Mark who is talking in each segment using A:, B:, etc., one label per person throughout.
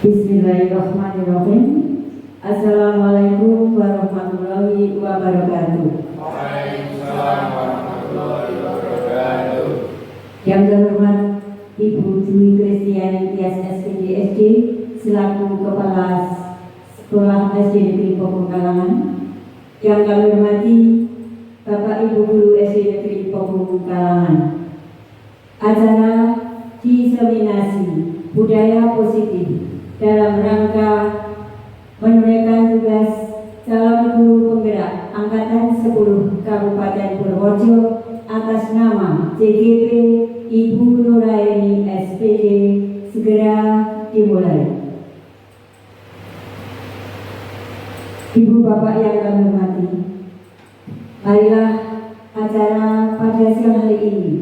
A: Bismillahirrahmanirrahim. Assalamualaikum warahmatullahi wabarakatuh.
B: Waalaikumsalam warahmatullahi wabarakatuh.
A: Yang terhormat Ibu Dwi Kristiani Tias SPDSD selaku Kepala Sekolah SD Negeri Pembungkalangan. Yang kami hormati Bapak Ibu Guru SD Negeri Pembungkalangan. Acara diseminasi budaya positif dalam rangka menunaikan tugas calon guru penggerak Angkatan 10 Kabupaten Purworejo atas nama CGP Ibu Nuraini SPD segera dimulai. Ibu Bapak yang kami hormati, marilah acara pada siang hari ini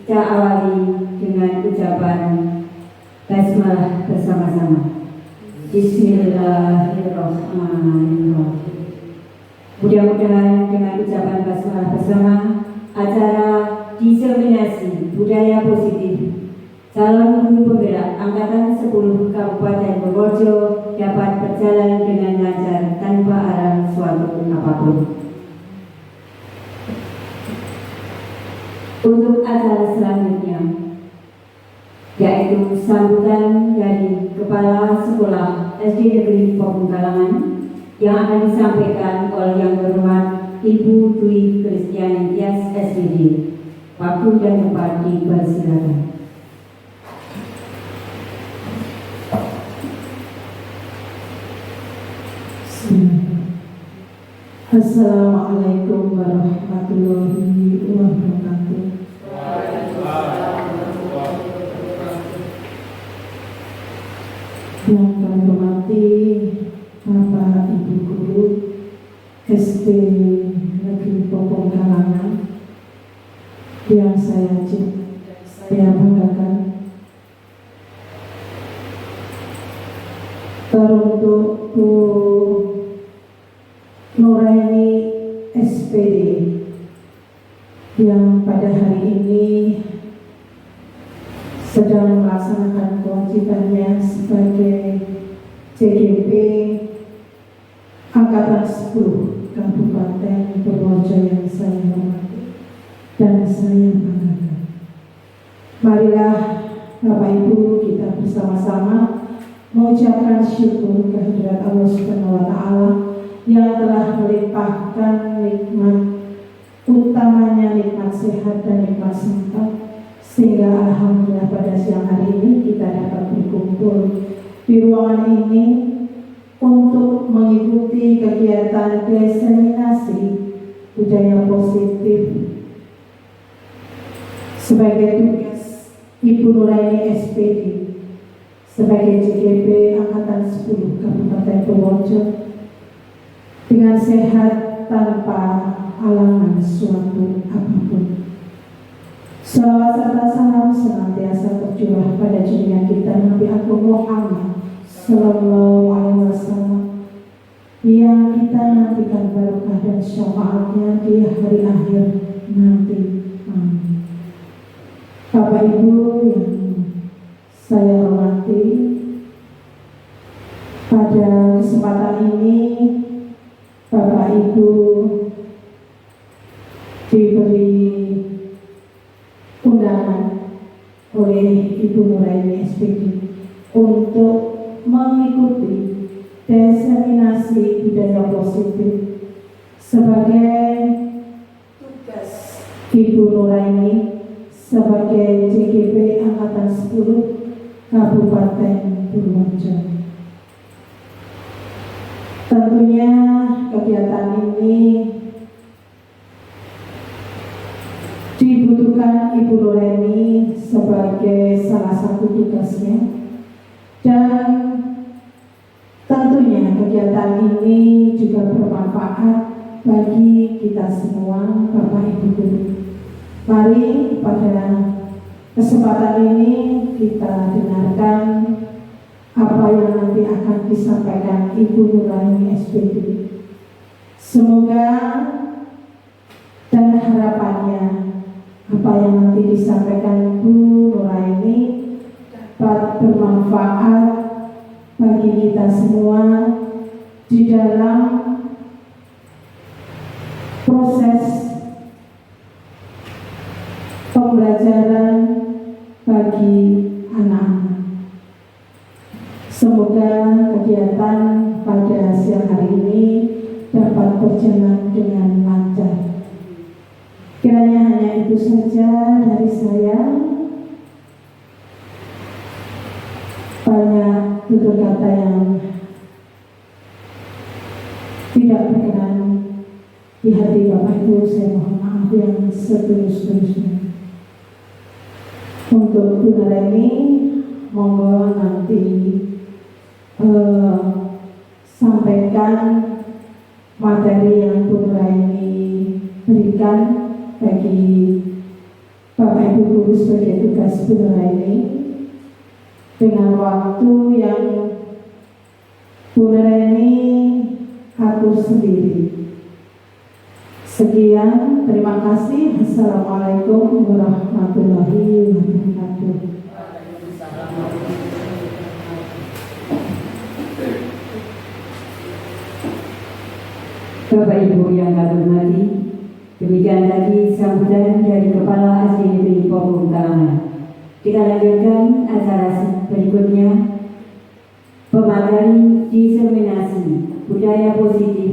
A: kita awali dengan ucapan basmalah bersama-sama. Bismillahirrahmanirrahim. Mudah-mudahan dengan ucapan basmalah bersama, acara diseminasi budaya positif calon guru penggerak Angkatan 10 Kabupaten Purworejo dapat berjalan dengan lancar tanpa arang suatu apapun. Untuk acara selanjutnya, yaitu sambutan dari Kepala Sekolah SD Negeri Pembungkalangan yang akan disampaikan oleh Yang Terhormat Ibu Dwi Kristiani Tias SPD. Waktu dan tempat dipersilakan.
C: Assalamualaikum warahmatullahi wabarakatuh. Yang kami hormati Bapak Ibu Guru SD Negeri Pembungkalangan yang saya banggakan, teruntuk Bu Nuraini SPD yang pada hari ini sedang melaksanakan kewajibannya sebagai CGP Angkatan 10 Kabupaten Purworejo yang saya hormati dan saya banggakan. Marilah Bapak Ibu kita bersama-sama mengucapkan syukur kehadirat Allah Subhanahu wa Ta'ala yang telah melimpahkan nikmat, utamanya nikmat sehat dan nikmat sempat, sehingga alhamdulillah pada siang hari ini kita dapat berkumpul di ruangan ini untuk mengikuti kegiatan diseminasi budaya positif sebagai tugas Ibu Nuraini SPD sebagai CGP Angkatan 10 Kabupaten Purworejo dengan sehat tanpa halangan suatu apapun. Salawat serta salam senantiasa tercurah pada junjungan kita Nabi Agung Muhammad Sallallahu Alaihi Wasallam yang kita nantikan barokah dan syafaatnya di hari akhir nanti. Amin. Bapak Ibu yang saya hormati, pada kesempatan ini Bapak Ibu diberi undangan oleh Ibu Nuraini SPD untuk mengikuti diseminasi budaya positif sebagai tugas Ibu Nuraini sebagai CGP Angkatan 10 Kabupaten Purworejo. Tentunya kegiatan ini dibutuhkan Ibu Nuraini sebagai salah satu tugasnya, dan tentunya kegiatan ini juga bermanfaat bagi kita semua Bapak Ibu Guru. Mari pada kesempatan ini kita dengarkan apa yang nanti akan disampaikan Ibu Nuraini SPD. Semoga dan harapannya apa yang nanti disampaikan Bu Nuraini dapat bermanfaat kita semua di dalam proses pembelajaran bagi anak-anak. Semoga kegiatan pada siang hari ini dapat berjalan dengan lancar. Kiranya hanya itu saja dari saya. Banyak tutur kata yang tidak berkenan di hati Bapak Ibu, saya mohon maaf yang setulus-tulusnya. Untuk Bu Nareni, monggo nanti sampaikan materi yang Bu Nareni berikan bagi Bapak Ibu guru sebagai tugas Bu Nareni dengan waktu yang Bu Nareni atur sendiri. Sekian, terima kasih. Assalamualaikum warahmatullahi wabarakatuh.
A: Bapak Ibu yang kami hormati, demikian tadi sambutan dari Kepala SD Pokong Kalangan. Kita lanjutkan acara berikutnya, pemateri diseminasi budaya positif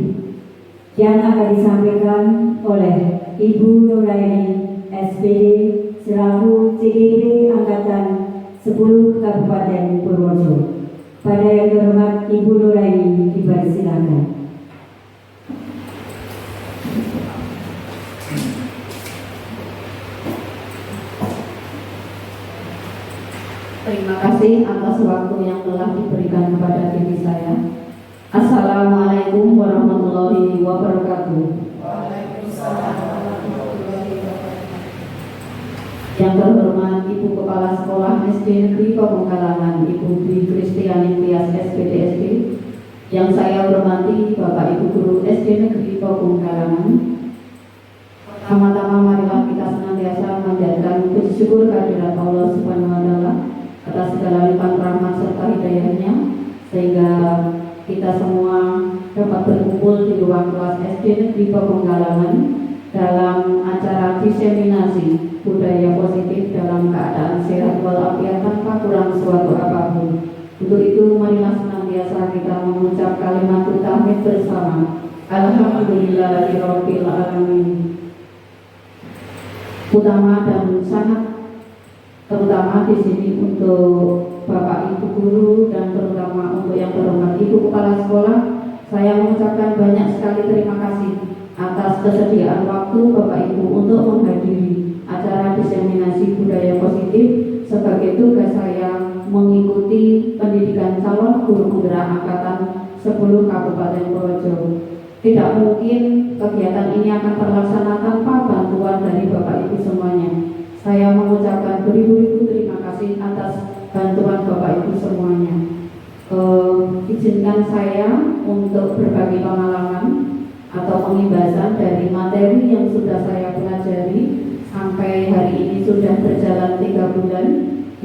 A: yang akan disampaikan oleh Ibu Nuraini SPD selaku CGP Angkatan 10 Kabupaten Purworejo. Pada yang terhormat Ibu Nuraini dipersilakan.
D: Terima kasih atas waktu yang telah diberikan kepada diri saya. Assalamualaikum warahmatullahi wabarakatuh. Yang terhormat Ibu Kepala Sekolah SD Negeri Pokong Kalangan, Ibu Dwi Kristiani Tias SPDSD. Yang saya hormati Bapak Ibu Guru SD Negeri Pokong Kalangan. Pertama-tama marilah kita senantiasa menjadikan puji syukur kehadirat Allah Subhanahu wa Ta'ala atas segala limpahan rahmat serta hidayahnya, sehingga kita semua dapat berkumpul di ruang kelas SD Negeri Pokong Kalangan dalam acara diseminasi budaya positif dalam keadaan sehat walafiat tanpa kurang suatu apapun. Untuk itu marilah senantiasa kita mengucap kalimat tahmid bersama. Alhamdulillahirabbil alamin. Utama dan sangat terutama di sini untuk Bapak Ibu guru dan terutama untuk yang terhormat Ibu Kepala Sekolah, saya mengucapkan banyak sekali terima kasih atas kesediaan waktu Bapak Ibu untuk menghadiri acara diseminasi budaya positif sebagai tugas saya mengikuti pendidikan calon guru penggerak angkatan 10 Kabupaten Purworejo. Tidak mungkin kegiatan ini akan terlaksana tanpa bantuan dari Bapak Ibu semuanya. Saya mengucapkan beribu-ribu terima kasih atas bantuan Bapak Ibu semuanya. Izinkan saya untuk berbagi pengalaman atau pengibasan dari materi yang sudah saya pelajari sampai hari ini sudah berjalan 3 bulan,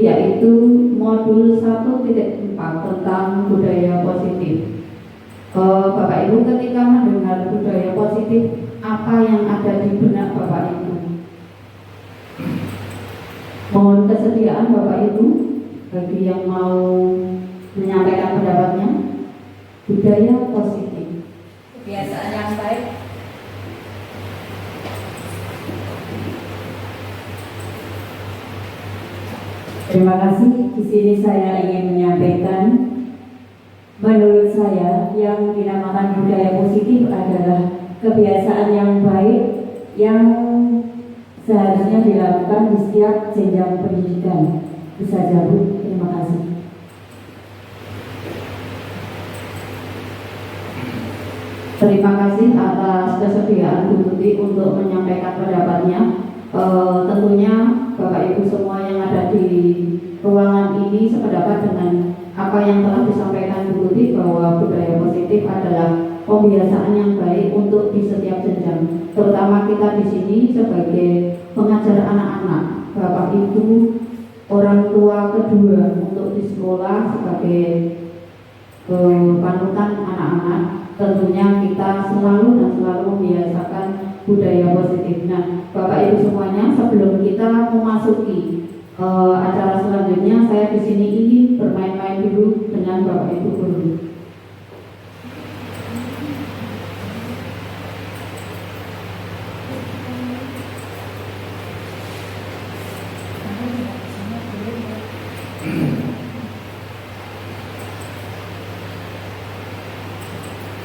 D: yaitu modul 1.4 tentang budaya positif. Bapak Ibu, ketika mendengar budaya positif, apa yang ada di benak Bapak Ibu? Mohon kesediaan Bapak Ibu bagi yang mau menyampaikan pendapatnya. Budaya positif, kebiasaan yang baik.
A: Terima kasih. Di sini saya ingin menyampaikan, menurut saya yang dinamakan budaya positif adalah kebiasaan yang baik yang seharusnya dilakukan di setiap jenjang pendidikan. Bisa jauh. Terima kasih.
D: Terima kasih atas kesediaan Bu Tuti untuk menyampaikan pendapatnya. Tentunya Bapak Ibu semua yang ada di ruangan ini sependapat dengan apa yang telah disampaikan Bu Tuti, bahwa budaya positif adalah pembiasaan yang baik untuk di setiap jenjang. Terutama kita di sini sebagai pengajar anak-anak, Bapak Ibu, orang tua kedua untuk di sekolah sebagai panutan anak-anak. Tentunya kita selalu membiasakan budaya positif. Nah, Bapak Ibu semuanya, sebelum kita memasuki acara selanjutnya, saya di sini ingin bermain-main dulu dengan Bapak Ibu guru.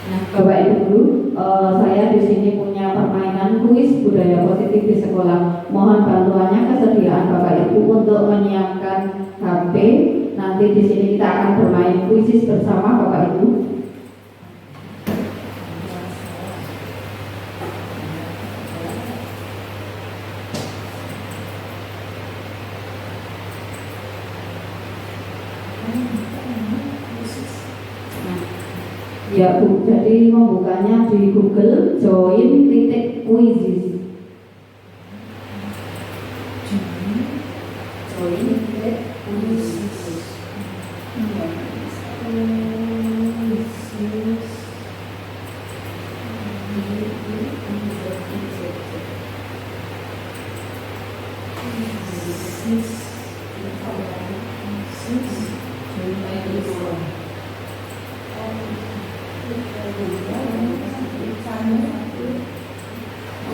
D: Nah, Bapak Ibu guru, saya di sini punya permainan kuis budaya positif di sekolah. Mohon bantuannya, kesediaan Bapak Ibu untuk menyiapkan HP. Nanti di sini kita akan bermain kuisis bersama Bapak Ibu. Ya Bu, jadi membukanya di Google join.quizzes.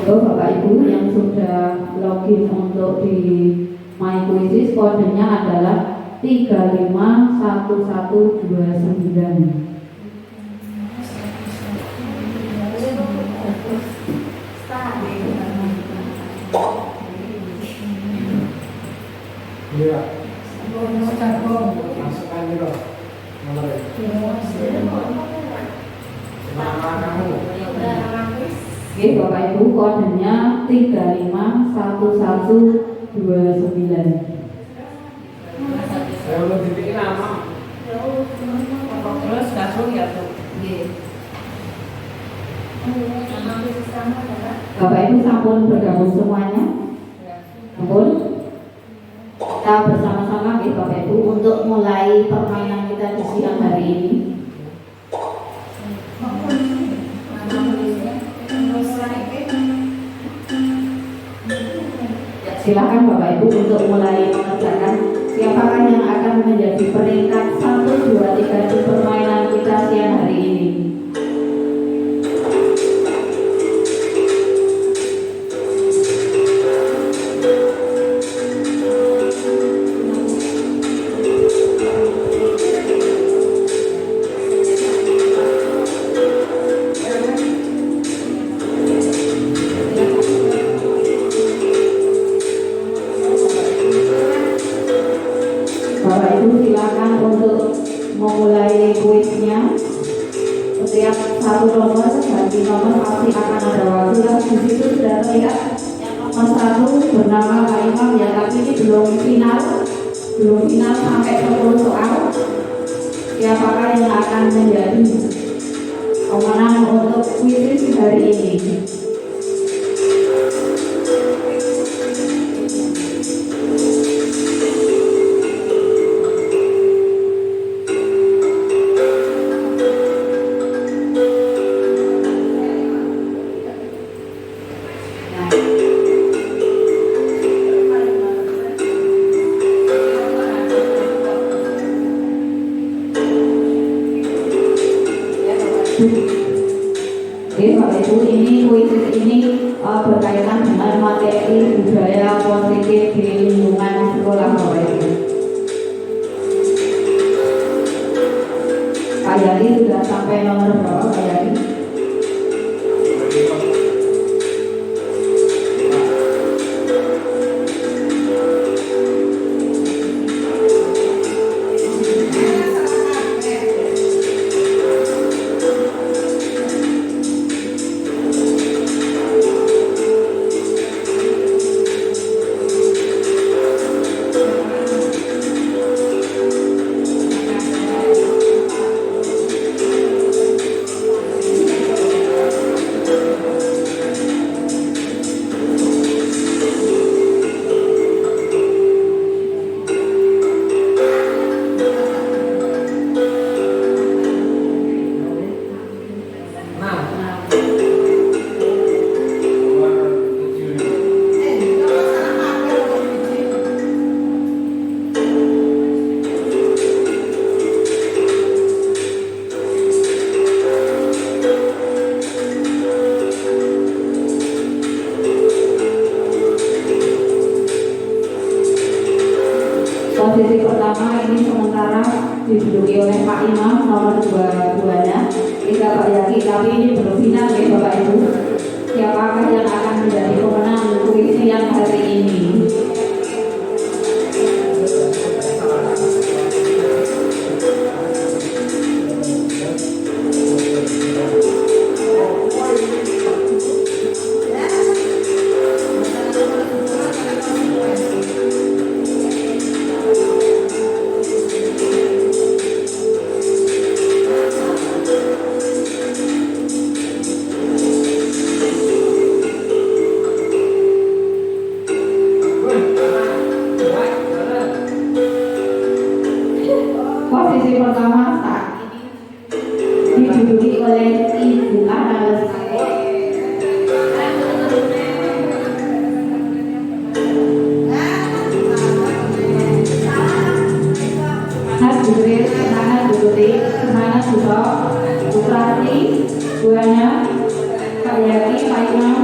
D: Untuk Bapak Ibu yang sudah login untuk di My Quizzes, kodenya adalah 351129.
B: Iya. Masukkan dulu nomornya. Nama kamu.
D: Oke Bapak Ibu, kodenya 351129.
B: Saya belum dibikin nama.
E: Terus langsung ya Bu.
D: Bapak Ibu sampun bergabung semuanya? Sampun? Kita bersama-sama ya Bapak Ibu untuk mulai permainan kita di siang hari ini. Silakan Bapak Ibu untuk mulai mengerjakan siapakah yang akan menjadi peringkat 1, 2, 3 di permainan kita siang hari ini. Bapak Ibu silakan untuk memulai kuisnya. Setiap satu nomor ganti nomor pasti akan ada waktu. Yang di situ sudah terlihat yang nomor 1 bernama Pak Imam ya, tapi ini belum final sampai 10 soal. Siapakah yang akan menjadi pemenang untuk kuis hari ini? Oke Bapak Ibu, ini kuis ini berkaitan dengan materi budaya positif di lingkungan sekolah Bapak Ibu. Pak Yani sudah sampai nomor berapa Pak Yani? Posisi pertama ini sementara diduduki oleh Pak Imam nomor 2-2-nya. Kita Pak Yaki, tapi ini belum final ya Bapak Ibu. Siapakah yang akan menjadi pemenang kuis siang hari ini? Posisi pertama saat ini diduduki oleh Ibu Ana. Mas Jibril, Semangat Duduti, Semangat Duto, Putrati, Buana, Pak Yaki, Pak Imam.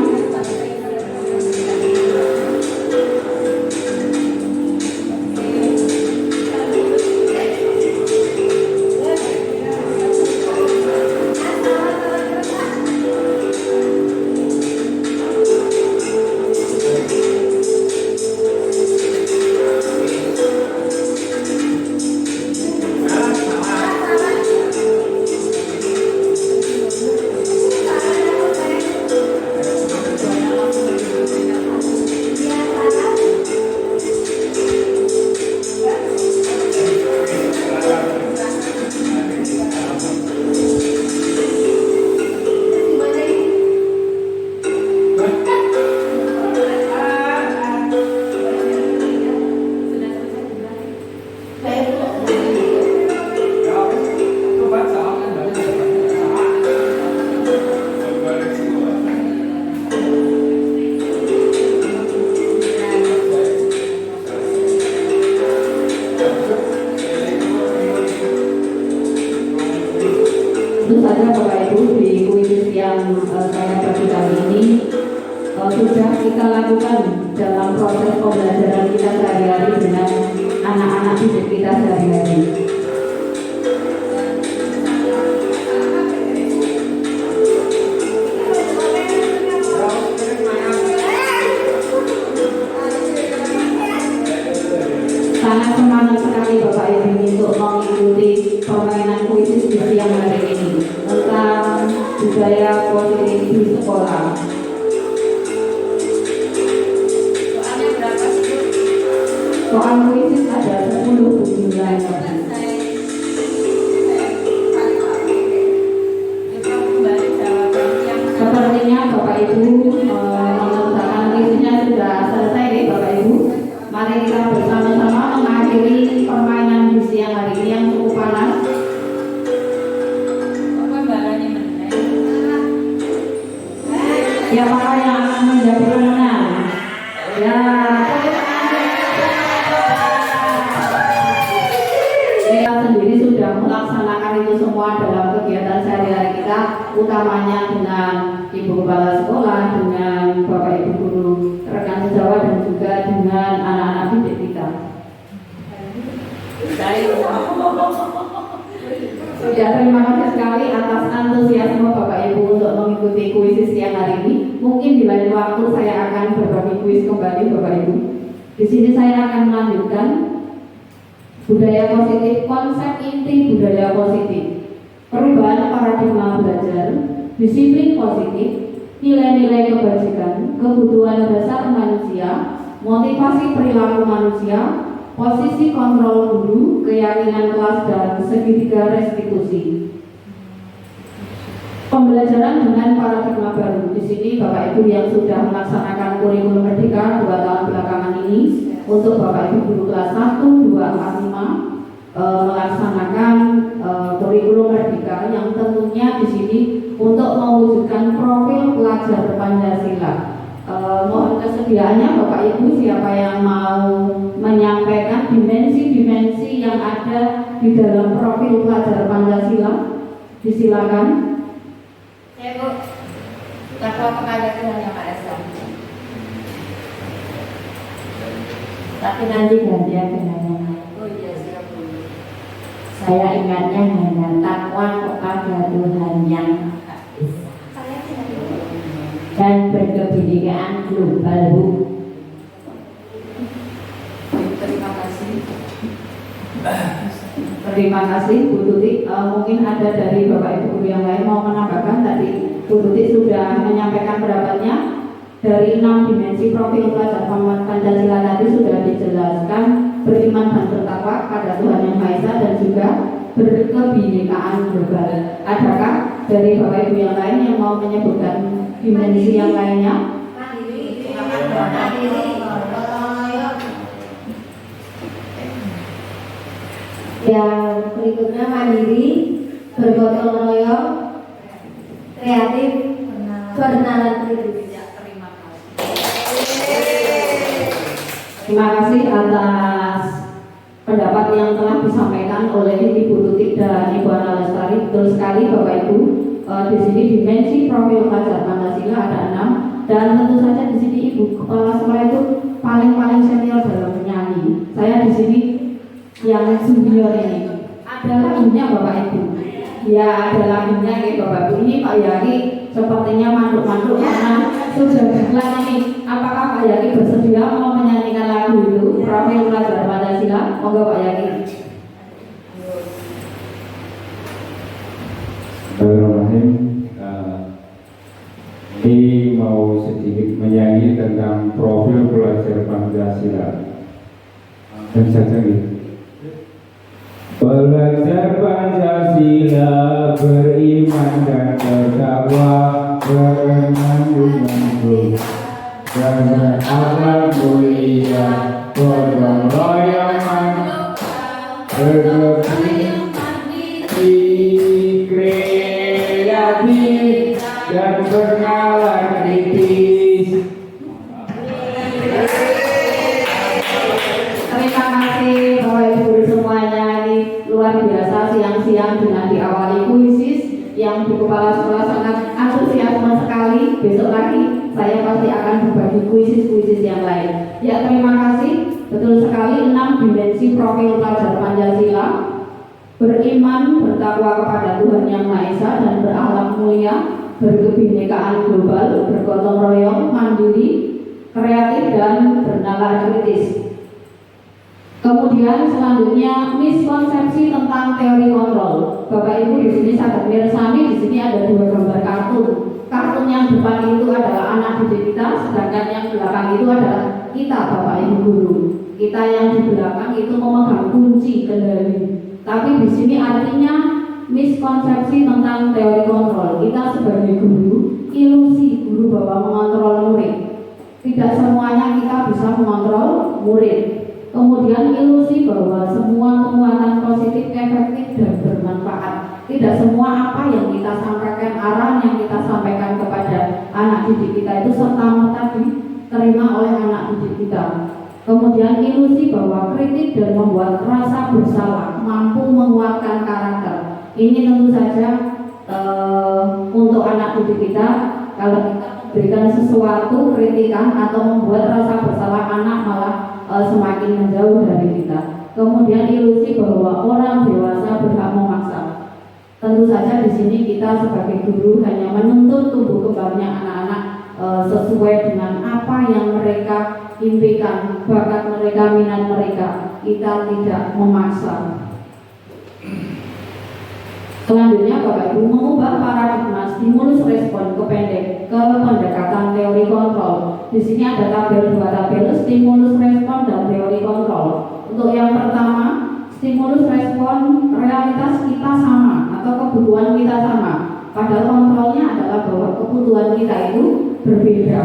D: Tentu saja Bapak Ibu di kuis yang saya bagi kali ini sudah kita lakukan dalam proses pembelajaran kita sehari-hari dengan anak-anak didik kita sehari-hari. Sangat semangat sekali Bapak Ibu untuk mengikuti permainan kuis di siang hari ini tentang budaya positif di sekolah. Soal kuis ada 10 jumlah. Sepertinya Bapak Ibu mengerjakan kuisnya sudah selesai nih Bapak Ibu. Mari kita bersama-sama mengakhiri permainan di siang hari ini yang cukup panas. Siapakah yang akan menjadi pemenang? Ya, kita sendiri sudah melaksanakan itu semua dalam kegiatan sehari-hari kita, utamanya dengan Ibu Kepala Sekolah, dengan Bapak Ibu Guru, rekan sejawat dan juga dengan anak-anak didik kita. Ya, terima kasih sekali atas antusiasme Bapak Ibu untuk mengikuti kuis siang hari ini. Mungkin di lain waktu saya akan berbagi kuis kembali Bapak Ibu. Di sini saya akan melanjutkan budaya positif, konsep inti budaya positif, perubahan paradigma belajar, disiplin positif, nilai-nilai kebajikan, kebutuhan dasar manusia, motivasi perilaku manusia, posisi kontrol guru, keyakinan kelas dan segitiga restitusi. Pembelajaran dengan paradigma baru. Di sini Bapak Ibu yang sudah melaksanakan kurikulum Merdeka 2 tahun belakangan ini, untuk Bapak Ibu guru kelas 1, 2, 4, 5 melaksanakan kurikulum Merdeka yang tentunya di sini untuk mewujudkan profil pelajar Pancasila. Mohon kesediaannya Bapak Ibu, siapa yang mau menyampaikan dimensi-dimensi yang ada di dalam profil pelajar Pancasila, disilakan.
E: Ya Bu, takwa kepada Tuhan Yang Maha Esa.
A: Tapi nanti gantian dengan yang lain.
E: Oh
A: Saya ingatnya hanya takwa kepada Tuhan yang Maha Esa dan berkebinekaan global.
D: Terima kasih. Terima kasih Bu Tuti. Mungkin ada dari Bapak Ibu guru yang lain mau menambahkan. Tadi Bu Tuti sudah menyampaikan pendapatnya. Dari 6 dimensi profil pelajar Pancasila tadi sudah dijelaskan, beriman dan bertakwa pada Tuhan Yang Maha Esa dan juga berkebinekaan global. Adakah dari Bapak Ibu yang lain yang mau menyebutkan dimensi yang lainnya?
E: Yang berikutnya mandiri, bergotong royong, kreatif, bernalar kritis.
D: Terima kasih atas pendapat yang telah disampaikan oleh Ibu Tutik dan Ibu Ana Lestari. Betul sekali Bapak Ibu. Di sini dimensi profil pelajar Pancasila ada 6 dan tentu saja di sini Ibu Kepala Sekolah itu paling senior dalam menyanyi. Saya di sini yang junior ini. Ada lagunya Bapak Ibu. Ya ada lagunya gitu Bapak Ibu. Ini Pak Yaki sepertinya manduk-manduk karena sudah berkelas ini. Apakah Pak Yaki bersedia mau menyanyikan lagu itu profil pelajar Pancasila? Monggo Pak Yaki.
F: Bismillahirrahmanirrahim. Ini mau sedikit menyanyi tentang profil pelajar Pancasila. Dan saja gitu. Pelajar Pancasila beriman dan bertakwa, bermandungan dan akhlak mulia, gotong royong, kreatif dan bernalar kritis.
D: Terima kasih Bapak Ibu semuanya. Ini luar biasa siang-siang dengan diawali kuisis yang di kepala sekolah sangat antusiasme sekali. Besok lagi saya pasti akan berbagi kuisis yang lain. Ya terima kasih. Betul sekali 6 dimensi profil pelajar Pancasila. Beriman, bertakwa kepada Tuhan Yang Maha Esa dan berakhlak mulia, berkebinekaan global, bergotong royong, mandiri, kreatif dan bernalar kritis. Kemudian selanjutnya miskonsepsi tentang teori kontrol. Bapak Ibu di sini sangat mirsani, di sini ada 2 gambar kartun. Kartun yang depan itu adalah anak didik kita, sedangkan yang belakang itu adalah kita Bapak Ibu guru. Kita yang di belakang itu memegang kunci kendali. Tapi di sini artinya miskonsepsi tentang teori kontrol. Kita sebagai guru, ilusi guru bahwa mengontrol murid. Tidak semuanya kita bisa mengontrol murid. Kemudian ilusi bahwa semua penguatan positif efektif dan bermanfaat. Tidak semua apa yang kita sampaikan, arahan yang kita sampaikan kepada anak didik kita itu serta-merta diterima oleh anak didik kita. Kemudian ilusi bahwa kritik dan membuat rasa bersalah mampu menguatkan karakter. Ini tentu saja untuk anak didik kita, kalau kita berikan sesuatu kritikan atau membuat rasa bersalah anak malah semakin menjauh dari kita. Kemudian ilusi bahwa orang dewasa berhak memaksa. Tentu saja di sini kita sebagai guru hanya menuntut tumbuh kembangnya anak-anak sesuai dengan apa yang mereka impikan, bakat mereka, minat mereka. Kita tidak memaksa. Selanjutnya Bapak Ibu mengubah paradigma stimulus respon ke pendekatan teori kontrol. Di sini ada tabel 2 tabel stimulus respon dan teori kontrol. Untuk yang pertama, stimulus respon realitas kita sama atau kebutuhan kita sama. Padahal kontrolnya adalah bahwa kebutuhan kita itu berbeda.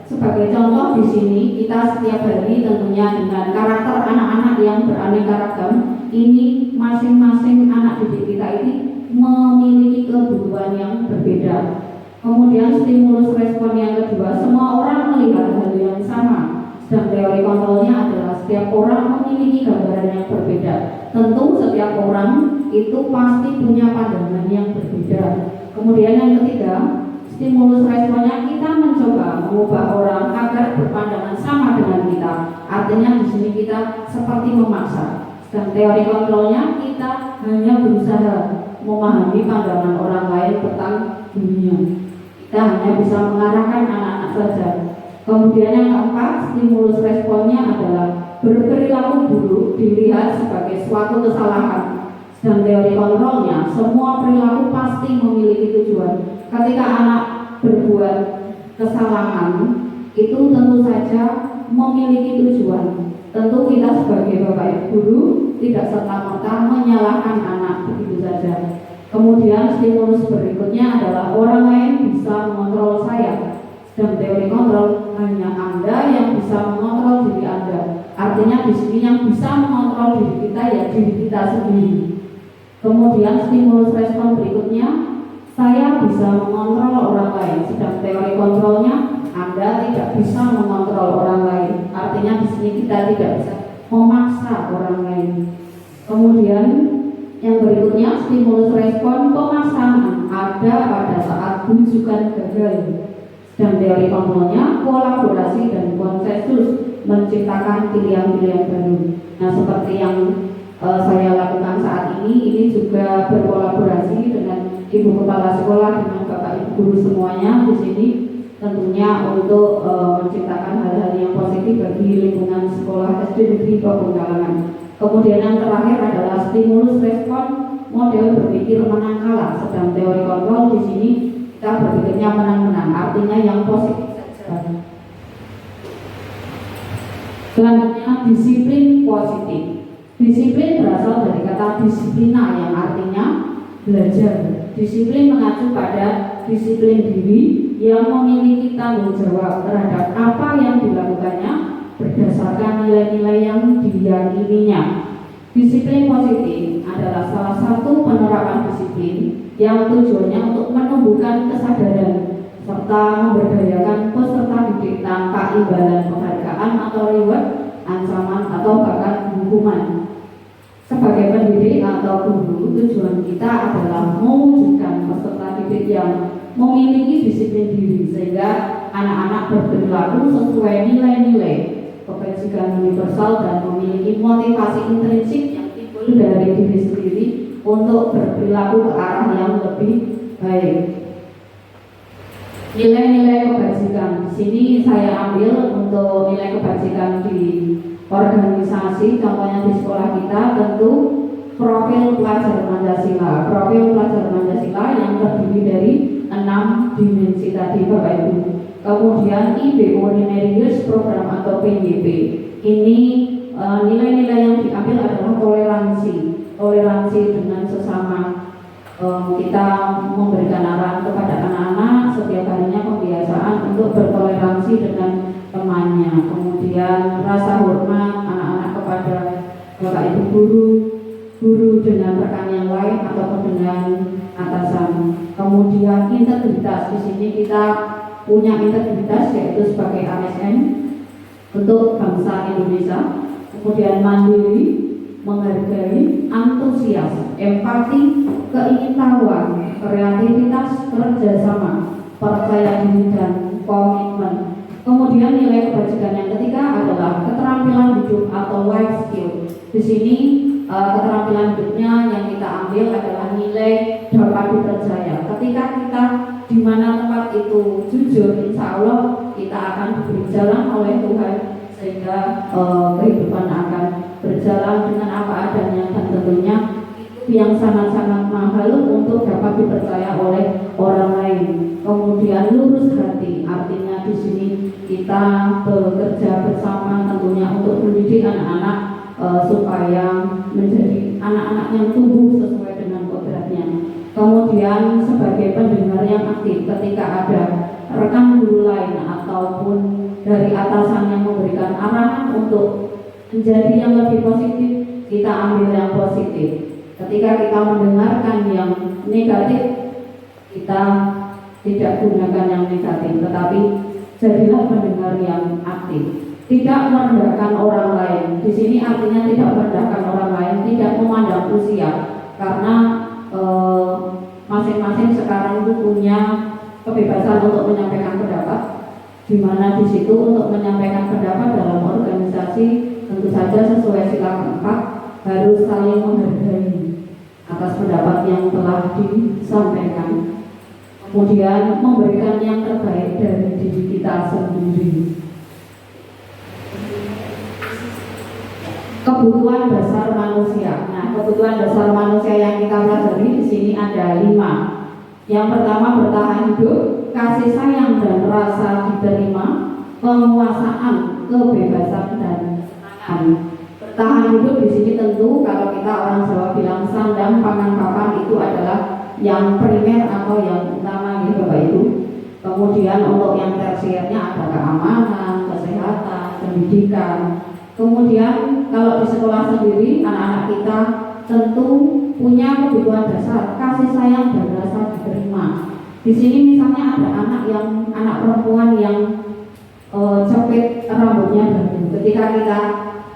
D: Sebagai contoh di sini kita setiap hari tentunya dengan karakter anak-anak yang beraneka ragam. Ini masing-masing anak didik kita ini memiliki kebutuhan yang berbeda. Kemudian stimulus respon yang kedua, semua orang melihat hal yang sama. Dan teori kontrolnya adalah setiap orang memiliki gambaran yang berbeda. Tentu setiap orang itu pasti punya pandangan yang berbeda. Kemudian yang ketiga, stimulus responnya kita mencoba mengubah orang agar berpandangan sama dengan kita. Artinya di sini kita seperti memaksa. Dan teori kontrolnya kita hanya berusaha memahami pandangan orang lain tentang dunia. Kita hanya bisa mengarahkan anak-anak saja. Kemudian yang keempat, stimulus responnya adalah berperilaku buruk dilihat sebagai suatu kesalahan. Dan teori kontrolnya, semua perilaku pasti memiliki tujuan. Ketika anak berbuat kesalahan, itu tentu saja memiliki tujuan. Tentu kita sebagai bapak ibu guru tidak serta-merta menyalahkan anak begitu saja. Kemudian stimulus berikutnya adalah orang lain bisa mengontrol saya. Dan teori kontrol hanya Anda yang bisa mengontrol diri Anda. Artinya di sini yang bisa mengontrol diri kita ya diri kita sendiri. Kemudian stimulus respon berikutnya, saya bisa mengontrol orang lain. Sedang teori kontrolnya, Anda tidak bisa mengontrol orang lain. Artinya di sini kita tidak bisa memaksa orang lain. Kemudian yang berikutnya, stimulus respon pemaksaan ada pada saat bujukan gagal. Dan teori kontrolnya, kolaborasi dan konsensus menciptakan pilihan-pilihan baru. Nah, seperti yang saya lakukan saat ini juga berkolaborasi dengan Ibu Kepala Sekolah, dengan Bapak Ibu Guru semuanya di sini, tentunya untuk menciptakan hal-hal yang positif bagi lingkungan sekolah SD Negeri Pabongkalangan. Kemudian yang terakhir adalah stimulus respon model berpikir menang kalah. Sedang teori kontrol di sini kita berpikirnya menang-menang, artinya yang positif saja. Selanjutnya disiplin positif. Disiplin berasal dari kata disiplina yang artinya belajar. Disiplin mengacu pada disiplin diri yang memiliki tanggung jawab terhadap apa yang dilakukannya berdasarkan nilai-nilai yang diyakininya. Disiplin positif adalah salah satu penerapan disiplin yang tujuannya untuk menumbuhkan kesadaran serta memberdayakan peserta didik tanpa imbalan penghargaan atau reward, ancaman atau bahkan hukuman. Sebagai pendidik atau guru, tujuan kita adalah mewujudkan peserta didik yang memiliki disiplin diri sehingga anak-anak berperilaku sesuai nilai-nilai kebajikan universal dan memiliki motivasi intrinsik yang timbul dari diri sendiri untuk berperilaku ke arah yang lebih baik. Nilai-nilai kebajikan di sini saya ambil untuk nilai kebajikan di organisasi, contohnya di sekolah kita tentu profil pelajar Pancasila. Profil pelajar Pancasila yang terdiri dari 6 dimensi tadi Bapak Ibu. Kemudian IB Ordinary Years Program atau PYP. Ini nilai-nilai yang diambil adalah toleransi dengan sesama. Kita memberikan arahan kepada anak-anak setiap harinya pembiasaan untuk bertoleransi dengan temannya. Kemudian rasa hormat anak-anak kepada Bapak Ibu guru dengan rekan yang lain ataupun dengan atasan. Kemudian integritas, di sini kita punya integritas yaitu sebagai ASN untuk bangsa Indonesia. Kemudian mandiri, menghargai, antusias, empati, keingintahuan, kreativitas, kerjasama, percaya diri dan komitmen. Kemudian nilai kebajikan yang ketiga adalah keterampilan hidup atau life skill. Di sini keterampilan hidupnya yang kita ambil adalah nilai dapat dipercaya. Ketika kita di mana tempat itu jujur, insya Allah kita akan diberi jalan oleh Tuhan sehingga kehidupan akan berjalan dengan apa adanya dan tentunya itu yang sangat-sangat mahal untuk dapat dipercaya oleh orang lain. Kemudian lurus hati, artinya di sini kita bekerja bersama tentunya untuk mendidik anak-anak supaya menjadi anak-anak yang tumbuh sesuai dengan kodratnya. Kemudian sebagai pendengar yang aktif ketika ada rekan guru lain ataupun dari atasan yang memberikan arahan untuk menjadi yang lebih positif, kita ambil yang positif. Ketika kita mendengarkan yang negatif, kita tidak gunakan yang negatif, tetapi jadilah pendengar yang aktif. Tidak merendahkan orang lain. Di sini artinya tidak merendahkan orang lain, tidak memandang usia, karena masing-masing sekarang itu punya kebebasan untuk menyampaikan pendapat, di mana di situ untuk menyampaikan pendapat dalam organisasi tentu saja sesuai sila keempat harus saling menghargai atas pendapat yang telah disampaikan, kemudian memberikan yang terbaik dari diri kita sendiri. Kebutuhan dasar manusia. Nah, kebutuhan dasar manusia yang kita pelajari di sini ada 5. Yang pertama, bertahan hidup, kasih sayang dan rasa diterima, penguasaan, kebebasan dan kesenangan. Bertahan hidup di sini tentu kalau kita orang Jawa bilang sandang pangan papan itu adalah yang primer atau yang utama gitu Bapak Ibu. Kemudian untuk yang tersiernya ada keamanan, kesehatan, pendidikan. Kemudian kalau di sekolah sendiri anak-anak kita tentu punya kebutuhan dasar kasih sayang dan rasa diterima. Di sini misalnya ada anak perempuan yang cepit rambutnya baru. Ketika kita,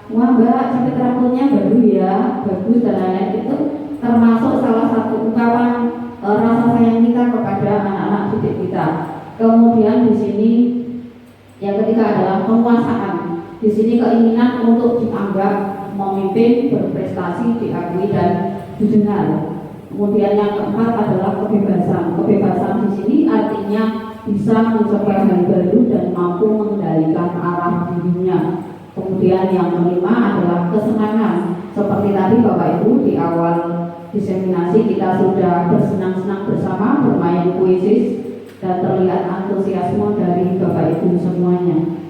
D: wah Mbak cepit rambutnya baru ya, bagus dan lain-lain, itu termasuk salah satu ungkapan rasa sayang kita kepada anak-anak didik kita. Kemudian di sini yang ketiga adalah penguasaan. Di sini keinginan untuk dianggap memimpin, berprestasi, diakui dan didengar. Kemudian yang keempat adalah kebebasan. Kebebasan di sini artinya bisa mencapai hal baru dan mampu mengendalikan arah dirinya. Kemudian yang kelima adalah kesenangan. Seperti tadi Bapak Ibu di awal diseminasi kita sudah bersenang-senang bersama, bermain kuisis, dan terlihat antusiasme dari Bapak Ibu semuanya.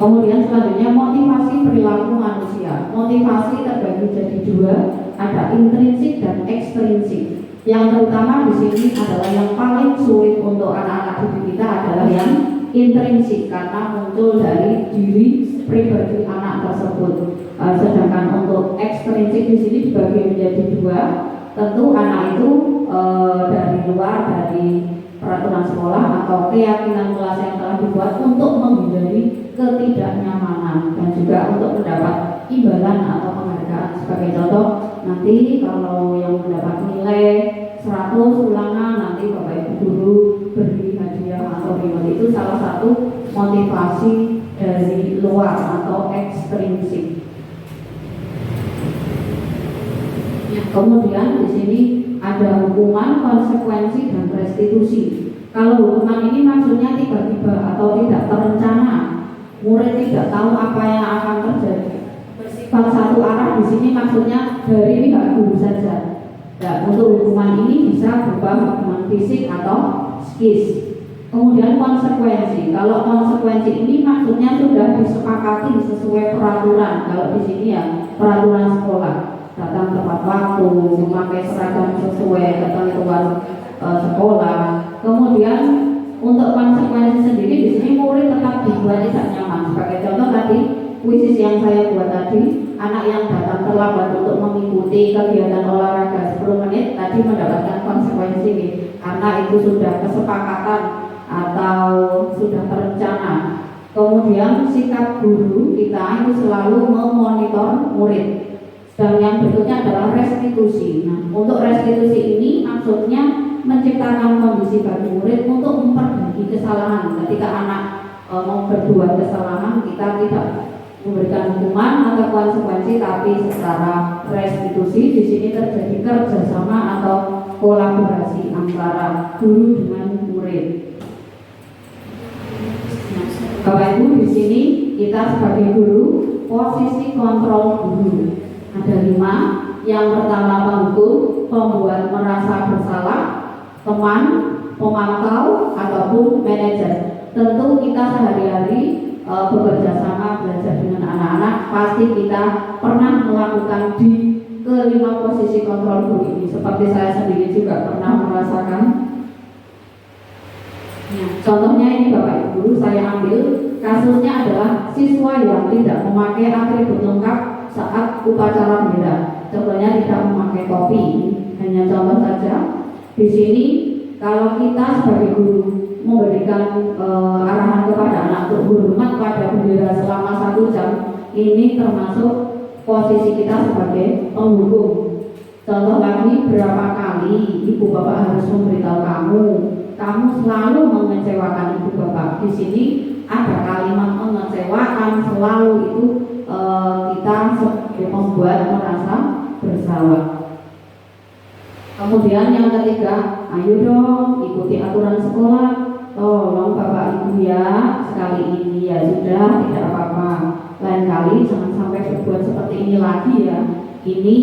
D: Kemudian selanjutnya motivasi perilaku manusia. Motivasi terbagi jadi 2, ada intrinsik dan ekstrinsik. Yang terutama di sini adalah yang paling sulit untuk anak-anak didik kita adalah yang intrinsik karena muncul dari diri pribadi anak tersebut. Sedangkan untuk ekstrinsik di sini dibagi menjadi 2. Tentu anak itu dari luar, dari peraturan sekolah atau keyakinan kelas yang telah dibuat untuk menghindari ketidaknyamanan dan juga untuk mendapat imbalan atau penghargaan. Sebagai contoh, nanti kalau yang mendapat nilai 100 ulangan, nanti Bapak Ibu guru beri hadiah atau reward. Itu salah satu motivasi dari luar atau ekstrinsik. Kemudian di sini ada hukuman, konsekuensi, dan restitusi. Kalau hukuman ini maksudnya tiba-tiba atau tidak terencana, murid tidak tahu apa yang akan terjadi. Bersifat satu arah di sini maksudnya dari pihak guru saja. Dan untuk hukuman ini bisa berupa hukuman fisik atau psikis. Kemudian konsekuensi. Kalau konsekuensi ini maksudnya sudah disepakati sesuai peraturan. Kalau di sini ya peraturan sekolah. Datang tepat waktu, memakai seragam sesuai ketentuan sekolah. Kemudian untuk konsekuensi sendiri di sini murid tetap dibuat tidak nyaman. Sebagai contoh tadi kuisis yang saya buat tadi, anak yang datang terlambat untuk mengikuti kegiatan olahraga 10 menit tadi mendapatkan konsekuensi ini karena itu sudah kesepakatan atau sudah terencana. Kemudian sikap guru kita itu selalu memonitor murid. Dan yang berikutnya adalah restitusi. Nah, untuk restitusi ini maksudnya menciptakan kondisi bagi murid untuk memperbaiki kesalahan. Ketika anak mau berbuat kesalahan, kita tidak memberikan hukuman atau konsekuensi, tapi secara restitusi di sini terjadi kerjasama atau kolaborasi antara guru dengan murid. Bapak Ibu, di sini kita sebagai guru posisi kontrol guru. Ada 5. Yang pertama penghukum, pembuat merasa bersalah, teman, pemantau, ataupun manajer. Tentu kita sehari-hari bekerja sama belajar dengan anak-anak, pasti kita pernah melakukan di kelima posisi kontrol guru ini. Seperti saya sendiri juga pernah merasakan. Contohnya ini Bapak Ibu, saya ambil kasusnya adalah siswa yang tidak memakai atribut lengkap saat upacara bendera. Contohnya tidak memakai topi. Hanya contoh saja. Di sini kalau kita sebagai guru memberikan arahan kepada anak untuk hormat pada bendera selama 1 jam, ini termasuk posisi kita sebagai penghukum. Contoh lagi, berapa kali ibu bapak harus memberitahu kamu selalu mengecewakan ibu bapak. Di sini ada kalimat mengecewakan selalu, itu kita sebagai membuat merasa bersalah. Kemudian yang ketiga, ayo dong ikuti aturan sekolah. Tolong Bapak Ibu ya, sekali ini ya sudah, tidak apa-apa. Lain kali jangan sampai berbuat seperti ini lagi ya. Ini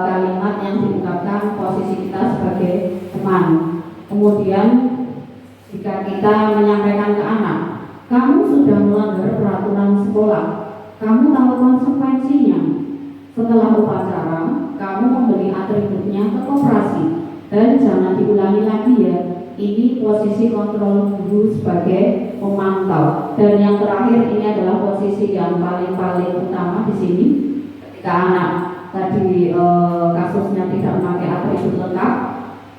D: kalimat yang diungkapkan posisi kita sebagai teman. Kemudian jika kita menyampaikan ke anak, kamu sudah melanggar peraturan sekolah, kamu tahu konsekuensinya. Setelah upacara, kamu membeli atributnya ke koperasi dan jangan diulangi lagi ya. Ini posisi kontrol guru sebagai pemantau. Dan yang terakhir ini adalah posisi yang paling utama di sini. Ketika anak tadi kasusnya tidak memakai atribut lengkap,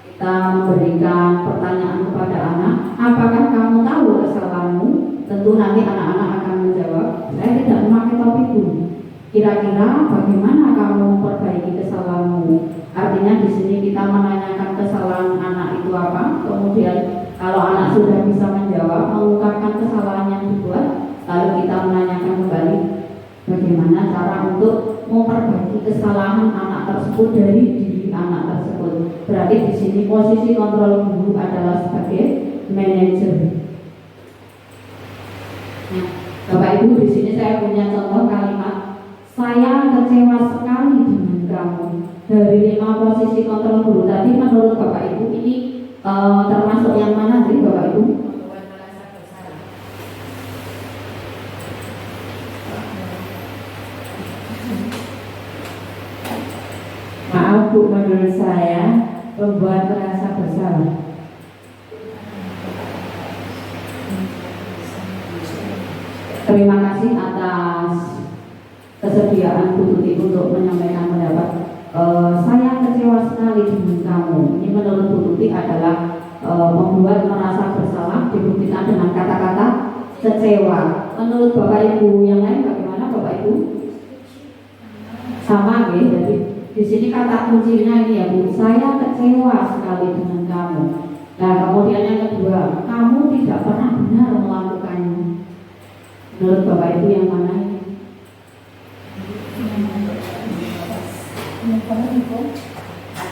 D: kita memberikan pertanyaan kepada anak, apakah kamu tahu kesalahanmu? Tentu nanti anak-anak akan menjawab, saya tidak memakai topi pun. Kira-kira bagaimana kamu perbaiki kesalahanmu? Artinya di sini kita menanyakan kesalahan anak itu apa. Kemudian kalau anak sudah bisa menjawab, mengungkapkan kesalahan yang dibuat, lalu kita menanyakan kembali bagaimana cara untuk memperbaiki kesalahan anak tersebut dari diri anak tersebut. Berarti di sini posisi kontrol guru adalah sebagai manajer. Nah, Bapak Ibu, di sini saya punya contoh kalimat, saya kecewa sekali dengan kamu. Dari 5 posisi kontrol guru tadi, menurut Bapak Ibu ini termasuk yang mana sih Bapak Ibu?
E: Membuat merasa bersalah.
A: Maaf Bu, menurut saya membuat merasa bersalah.
D: Terima kasih atas kesediaan Bu Tuti untuk menyampaikan pendapat. Saya kecewa sekali dengan kamu. Ini menurut Bu Tuti adalah membuat merasa bersalah, dibuktikan dengan kata-kata kecewa. Menurut Bapak Ibu yang lain bagaimana Bapak Ibu? Sama ya. Jadi di sini kata kuncinya ini ya Bu, saya kecewa sekali dengan kamu. Nah kemudian yang kedua, kamu tidak pernah benar melakukannya. Menurut Bapak Ibu yang mana ini?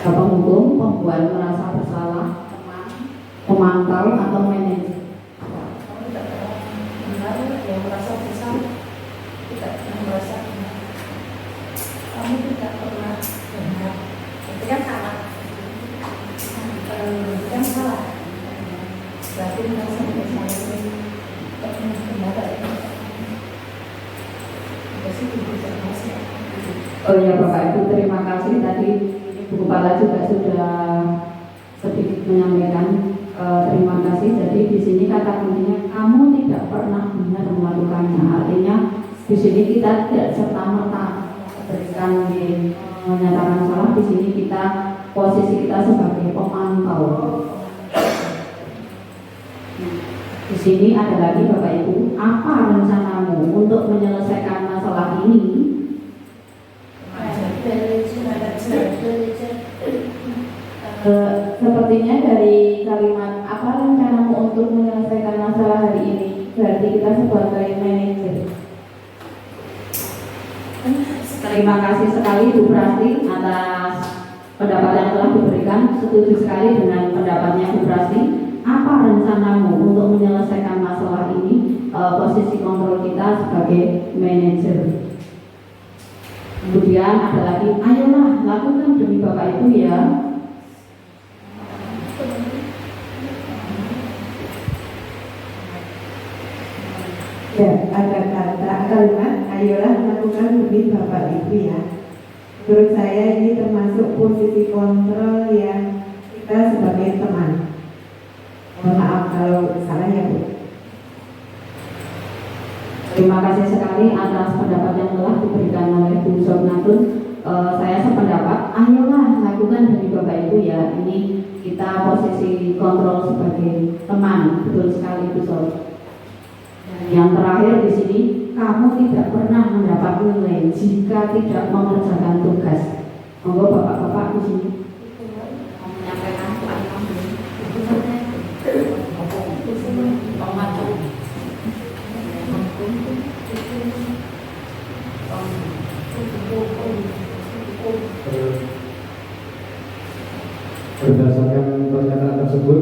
D: Penghukum, pembuat merasa bersalah, pemantau atau manajer.
E: Benar yang merasa bersalah, tidak pernah merasa benar. Kamu tidak pernah benar. Itu kan salah. Itu kan salah. Berarti merasa bersalah itu tidak pernah benar.
D: Oh ya Bapak Ibu, terima kasih tadi Bu Kepala juga sudah sedikit menyampaikan terima kasih. Jadi di sini kata kuncinya kamu tidak pernah benar melakukannya. Artinya di sini kita tidak serta merta berikan menyatakan salah. Di sini kita posisi kita sebagai pemantau. Di sini ada lagi Bapak Ibu, apa rencanamu untuk menyelesaikan masalah ini? Sepertinya dari kalimat apa rencanamu untuk menyelesaikan masalah hari ini, berarti kita sebagai manajer. Terima kasih sekali Bu Prasti atas pendapat yang telah diberikan. Setuju sekali dengan pendapatnya Bu Prasti. Apa rencanamu untuk menyelesaikan masalah ini? Posisi kontrol kita sebagai manajer. Kemudian ada lagi, ayolah lakukan demi Bapak Ibu ya.
C: Ya, ada kalimat ayolah lakukan demi Bapak Ibu ya. Menurut saya ini termasuk posisi kontrol yang kita sebagai teman. Mohon maaf kalau salah ya Bu.
D: Terima kasih sekali atas pendapat yang telah diberikan oleh Bu Sopnatun. Saya sependapat, ayolah lakukan demi Bapak Ibu ya. Ini kita posisi kontrol sebagai teman, betul sekali Bu Sop. Yang terakhir di sini, kamu tidak pernah mendapat nilai jika tidak mengerjakan tugas. Monggo Bapak-bapak di sini.
E: Menyampaikan Tuhan
B: berdasarkan pernyataan tersebut,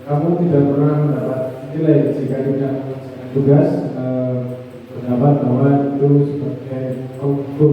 B: kamu tidak pernah mendapat nilai jika tidak mengerjakan tugas, berpendapat bahwa itu sebagai hukum.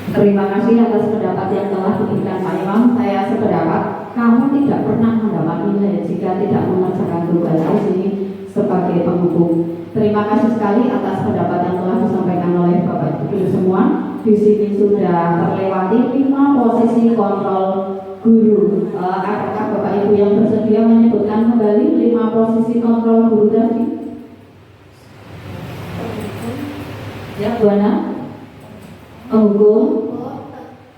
D: Terima kasih atas pendapat yang telah diberikan Pak Imam. Saya sependapat, kamu tidak pernah mendapat nilai jika tidak mengerjakan tugas. Di sini sebagai penghukum. Terima kasih sekali atas pendapat yang telah disampaikan oleh Bapak Ibu semua. Di sini sudah terlewati 5 posisi kontrol guru. Apakah Bapak Ibu yang bersedia menyebutkan kembali 5 posisi kontrol guru tadi? Ya, Bu Ana. Penghukum,